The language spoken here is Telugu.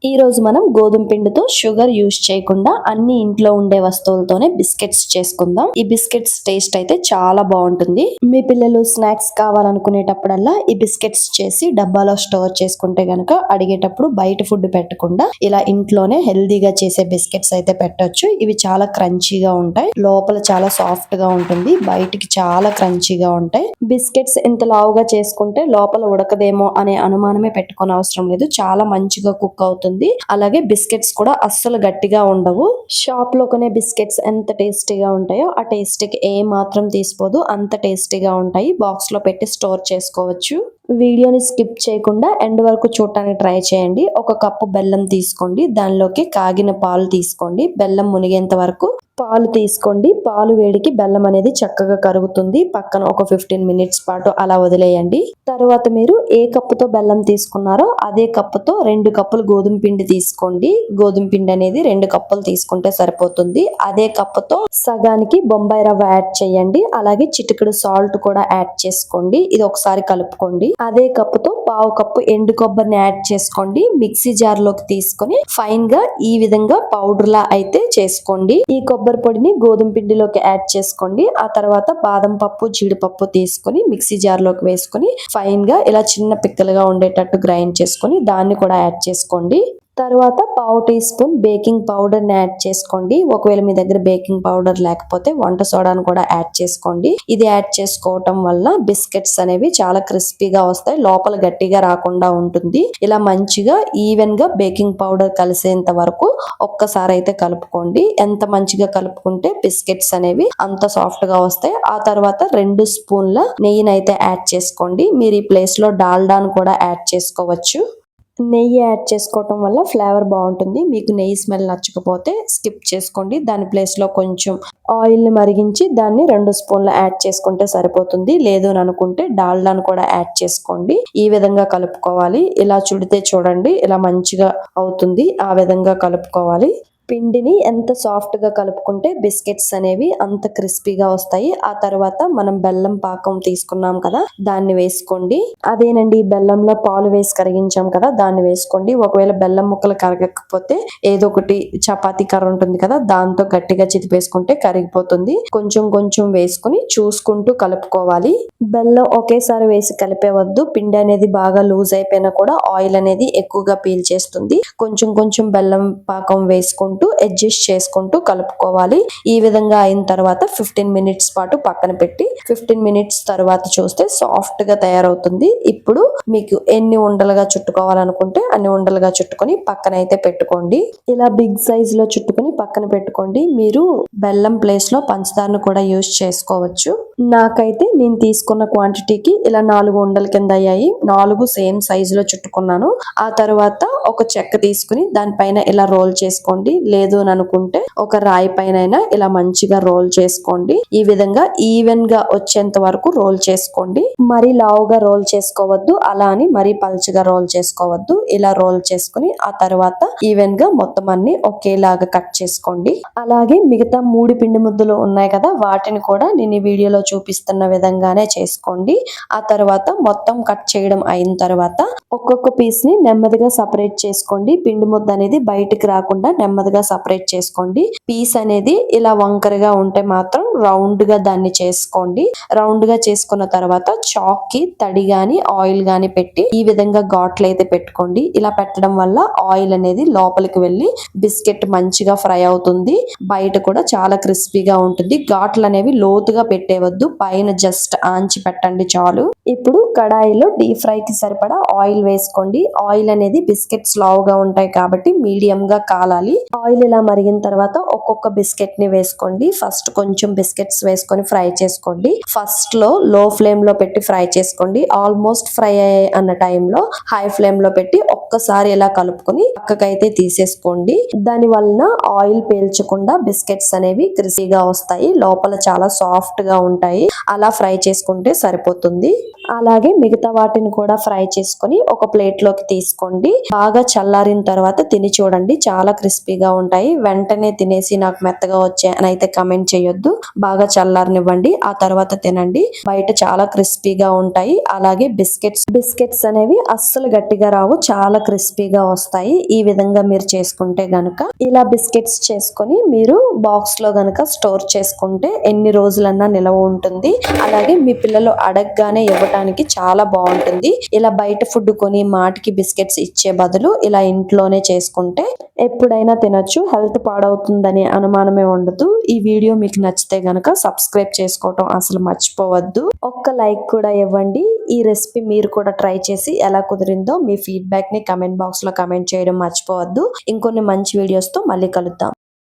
ఈ రోజు మనం గోధుమ పిండితో షుగర్ యూజ్ చేయకుండా అన్ని ఇంట్లో ఉండే వస్తువులతోనే బిస్కెట్స్ చేసుకుందాం. ఈ బిస్కెట్స్ టేస్ట్ అయితే చాలా బాగుంటుంది. మీ పిల్లలు స్నాక్స్ కావాలనుకునేటప్పుడల్లా ఈ బిస్కెట్స్ చేసి డబ్బాలో స్టోర్ చేసుకుంటే గనక అడిగేటప్పుడు బయట ఫుడ్ పెట్టకుండా ఇలా ఇంట్లోనే హెల్దీగా చేసే బిస్కెట్స్ అయితే పెట్టొచ్చు. ఇవి చాలా క్రంచీగా ఉంటాయి, లోపల చాలా సాఫ్ట్ గా ఉంటుంది, బయటికి చాలా క్రంచీగా ఉంటాయి. బిస్కెట్స్ ఇంత లావుగా చేసుకుంటే లోపల ఉడకదేమో అనే అనుమానమే పెట్టుకోని అవసరం లేదు. చాలా మంచిగా కుక్ అవుతుంది. అలాగే బిస్కెట్స్ కూడా అస్సలు గట్టిగా ఉండవు. షాప్ లో కొనే బిస్కెట్స్ ఎంత టేస్టీగా ఉంటాయో ఆ టేస్ట్ కి ఏ మాత్రం తీసిపోదు, అంత టేస్టీగా ఉంటాయి. బాక్స్ లో పెట్టి స్టోర్ చేసుకోవచ్చు. వీడియోని స్కిప్ చేయకుండా ఎండ్ వరకు చూడటానికి ట్రై చేయండి. ఒక కప్పు బెల్లం తీసుకోండి, దానిలోకి కాగిన పాలు తీసుకోండి, బెల్లం మునిగేంత వరకు పాలు తీసుకోండి. పాలు వేడికి బెల్లం అనేది చక్కగా కరుగుతుంది. పక్కన ఒక 15 మినిట్స్ పాటు అలా వదిలేయండి. తర్వాత మీరు ఏ కప్పుతో బెల్లం తీసుకున్నారో అదే కప్పుతో 2 కప్పులు గోధుమ పిండి తీసుకోండి. గోధుమ పిండి అనేది 2 కప్పులు తీసుకుంటే సరిపోతుంది. అదే కప్పుతో సగానికి బొంబాయి రవ్వ యాడ్ చేయండి. అలాగే చిటికెడు సాల్ట్ కూడా యాడ్ చేసుకోండి. ఇది ఒకసారి కలుపుకోండి. అదే కప్పుతో పావు కప్పు ఎండు కొబ్బరిని యాడ్ చేసుకోండి. మిక్సీ జార్ లోకి తీసుకొని ఫైన్ గా ఈ విధంగా పౌడర్ లా అయితే చేసుకోండి. ఈ కొబ్బరి పొడిని గోధుమ పిండిలోకి యాడ్ చేసుకోండి. ఆ తర్వాత బాదం పప్పు, జీడిపప్పు తీసుకొని మిక్సీ జార్ లోకి వేసుకొని ఫైన్ గా ఇలా చిన్న పిక్కలుగా ఉండేటట్టు గ్రైండ్ చేసుకొని దాన్ని కూడా యాడ్ చేసుకోండి. తర్వాత పావు టీ స్పూన్ బేకింగ్ పౌడర్ ని యాడ్ చేసుకోండి. ఒకవేళ మీ దగ్గర బేకింగ్ పౌడర్ లేకపోతే వంట సోడాను కూడా యాడ్ చేసుకోండి. ఇది యాడ్ చేసుకోవటం వల్ల బిస్కెట్స్ అనేవి చాలా క్రిస్పీగా వస్తాయి, లోపల గట్టిగా రాకుండా ఉంటుంది. ఇలా మంచిగా ఈవెన్ గా బేకింగ్ పౌడర్ కలిసేంత వరకు ఒక్కసారి అయితే కలుపుకోండి. ఎంత మంచిగా కలుపుకుంటే బిస్కెట్స్ అనేవి అంత సాఫ్ట్ గా వస్తాయి. ఆ తర్వాత 2 స్పూన్ల నెయ్యిని అయితే యాడ్ చేసుకోండి. మీరు ఈ ప్లేస్ లో డాల్డాను కూడా యాడ్ చేసుకోవచ్చు. నెయ్యి యాడ్ చేసుకోవటం వల్ల ఫ్లేవర్ బాగుంటుంది. మీకు నెయ్యి స్మెల్ నచ్చకపోతే స్కిప్ చేసుకోండి. దాని ప్లేస్ లో కొంచెం ఆయిల్ ని మరిగించి దాన్ని 2 స్పూన్లు యాడ్ చేసుకుంటే సరిపోతుంది. లేదు అని అనుకుంటే డాల్డాను కూడా యాడ్ చేసుకోండి. ఈ విధంగా కలుపుకోవాలి. ఇలా చుడితే చూడండి ఇలా మంచిగా అవుతుంది. ఆ విధంగా కలుపుకోవాలి. పిండిని ఎంత సాఫ్ట్ గా కలుపుకుంటే బిస్కెట్స్ అనేవి అంత క్రిస్పీగా వస్తాయి. ఆ తర్వాత మనం బెల్లం పాకం తీసుకున్నాం కదా, దాన్ని వేసుకోండి. అదేనండి, బెల్లంలో పాలు వేసి కరిగించాం కదా, దాన్ని వేసుకోండి. ఒకవేళ బెల్లం ముక్కలు కరగకపోతే ఏదో ఒకటి చపాతీ కర్ర ఉంటుంది కదా, దాంతో గట్టిగా చితిపేసుకుంటే కరిగిపోతుంది. కొంచెం కొంచెం వేసుకుని చూసుకుంటూ కలుపుకోవాలి. బెల్లం ఒకేసారి వేసి కలిపేవద్దు. పిండి అనేది బాగా లూజ్ అయిపోయినా కూడా ఆయిల్ అనేది ఎక్కువగా పీల్చేస్తుంది. కొంచెం కొంచెం బెల్లం పాకం వేసుకుంటూ అడ్జస్ట్ చేసుకుంటూ కలుపుకోవాలి. ఈ విధంగా అయిన తర్వాత 15 మినిట్స్ పాటు పక్కన పెట్టి 15 మినిట్స్ తర్వాత చూస్తే సాఫ్ట్ గా తయారవుతుంది. ఇప్పుడు మీకు ఎన్ని ఉండలుగా చుట్టుకోవాలనుకుంటే అన్ని ఉండలుగా చుట్టుకొని పక్కన అయితే పెట్టుకోండి. ఇలా బిగ్ సైజ్ లో చుట్టుకొని పక్కన పెట్టుకోండి. మీరు బెల్లం ప్లేస్ లో పంచదారను కూడా యూజ్ చేసుకోవచ్చు. నాకైతే నేను తీసుకున్న క్వాంటిటీకి ఇలా 4 ఉండల కింద అయ్యాయి. 4 సేమ్ సైజ్ లో చుట్టుకున్నాను. ఆ తర్వాత ఒక చెక్క తీసుకుని దానిపైన ఇలా రోల్ చేసుకోండి. లేదు అని అనుకుంటే ఒక రాయి పైన ఇలా మంచిగా రోల్ చేసుకోండి. ఈ విధంగా ఈవెన్ గా వచ్చేంత వరకు రోల్ చేసుకోండి. మరి లావుగా రోల్ చేసుకోవద్దు, అలా అని మరి పల్చగా రోల్ చేసుకోవద్దు. ఇలా రోల్ చేసుకుని ఆ తర్వాత ఈవెన్ గా మొత్తం అన్ని ఒకేలాగా కట్ చేసుకోండి. అలాగే మిగతా 3 పిండి ముద్దలు ఉన్నాయి కదా, వాటిని కూడా నేను ఈ వీడియోలో చూపిస్తున్న విధంగానే చేసుకోండి. ఆ తర్వాత మొత్తం కట్ చేయడం అయిన తర్వాత ఒక్కొక్క పీస్ ని నెమ్మదిగా సపరేట్ చేసుకోండి. పిండి ముద్ద అనేది బయటికి రాకుండా నెమ్మదిగా సపరేట్ చేసుకోండి. పీస్ అనేది ఇలా వంకరగా ఉంటే మాత్రం రౌండ్ గా దాన్ని చేసుకోండి. రౌండ్ గా చేసుకున్న తర్వాత చాక్ కి తడి గాని ఆయిల్ గాని పెట్టి ఈ విధంగా ఘాట్లు అయితే పెట్టుకోండి. ఇలా పెట్టడం వల్ల ఆయిల్ అనేది లోపలికి వెళ్ళి బిస్కెట్ మంచిగా ఫ్రై అవుతుంది. బయట కూడా చాలా క్రిస్పీగా ఉంటుంది. ఘాట్లు అనేవి లోతుగా పెట్టేవద్దు, పైన జస్ట్ ఆంచి పెట్టండి చాలు. ఇప్పుడు కడాయిలో డీప్ ఫ్రై కి సరిపడా ఆయిల్ వేసుకోండి. ఆయిల్ అనేది బిస్కెట్స్ లావుగా ఉంటాయి కాబట్టి మీడియం గా కాలాలి. ఆయిల్ ఇలా మరిగిన తర్వాత ఒక్కొక్క బిస్కెట్ ని వేసుకోండి. ఫస్ట్ కొంచెం బిస్కెట్స్ వేసుకొని ఫ్రై చేసుకోండి. ఫస్ట్ లో లో ఫ్లేమ్ లో పెట్టి ఫ్రై చేసుకోండి. ఆల్మోస్ట్ ఫ్రై అయ్యే అన్న టైంలో హై ఫ్లేమ్ లో పెట్టి ఒక్కసారి ఇలా కలుపుకొని పక్కకైతే తీసేసుకోండి. దాని వలన ఆయిల్ పీల్చకుండా బిస్కెట్స్ అనేవి క్రిస్పీగా వస్తాయి, లోపల చాలా సాఫ్ట్ గా ఉంటాయి. అలా ఫ్రై చేసుకుంటే సరిపోతుంది. అలాగే మిగతా వాటిని కూడా ఫ్రై చేసుకొని ఒక ప్లేట్ లోకి తీసుకోండి. బాగా చల్లారిన తర్వాత తిని చూడండి, చాలా క్రిస్పీగా ఉంటాయి. వెంటనే తినేసి నాకు మెత్తగా వచ్చాయి అని అయితే కమెంట్ చేయొద్దు. బాగా చల్లారనివ్వండి, ఆ తర్వాత తినండి. బయట చాలా క్రిస్పీగా ఉంటాయి. అలాగే బిస్కెట్స్ అనేవి అస్సలు గట్టిగా రావు, చాలా క్రిస్పీగా వస్తాయి. ఈ విధంగా మీరు చేసుకుంటే గనుక, ఇలా బిస్కెట్స్ చేసుకొని మీరు బాక్స్ లో గనుక స్టోర్ చేసుకుంటే ఎన్ని రోజులన్నా నిలవ ఉంటుంది. అలాగే మీ పిల్లలు అడగగానే ఇవ్వటానికి చాలా బాగుంటుంది. ఇలా బయట ఫుడ్ కొని మాటికి బిస్కెట్స్ ఇచ్చే బదులు ఇలా ఇంట్లోనే చేసుకుంటే ఎప్పుడైనా తినొచ్చు, హెల్త్ పాడవుతుందనే అనుమానమే ఉండదు. ఈ వీడియో మీకు నచ్చితే గనక సబ్స్క్రైబ్ చేసుకోవటం అసలు మర్చిపోవద్దు. ఒక్క లైక్ కూడా ఇవ్వండి. ఈ రెసిపీ మీరు కూడా ట్రై చేసి ఎలా కుదిరిందో మీ ఫీడ్బ్యాక్ ని కమెంట్ బాక్స్ లో కమెంట్ చేయడం మర్చిపోవద్దు. ఇంకొన్ని మంచి వీడియోస్ తో మళ్ళీ కలుద్దాం.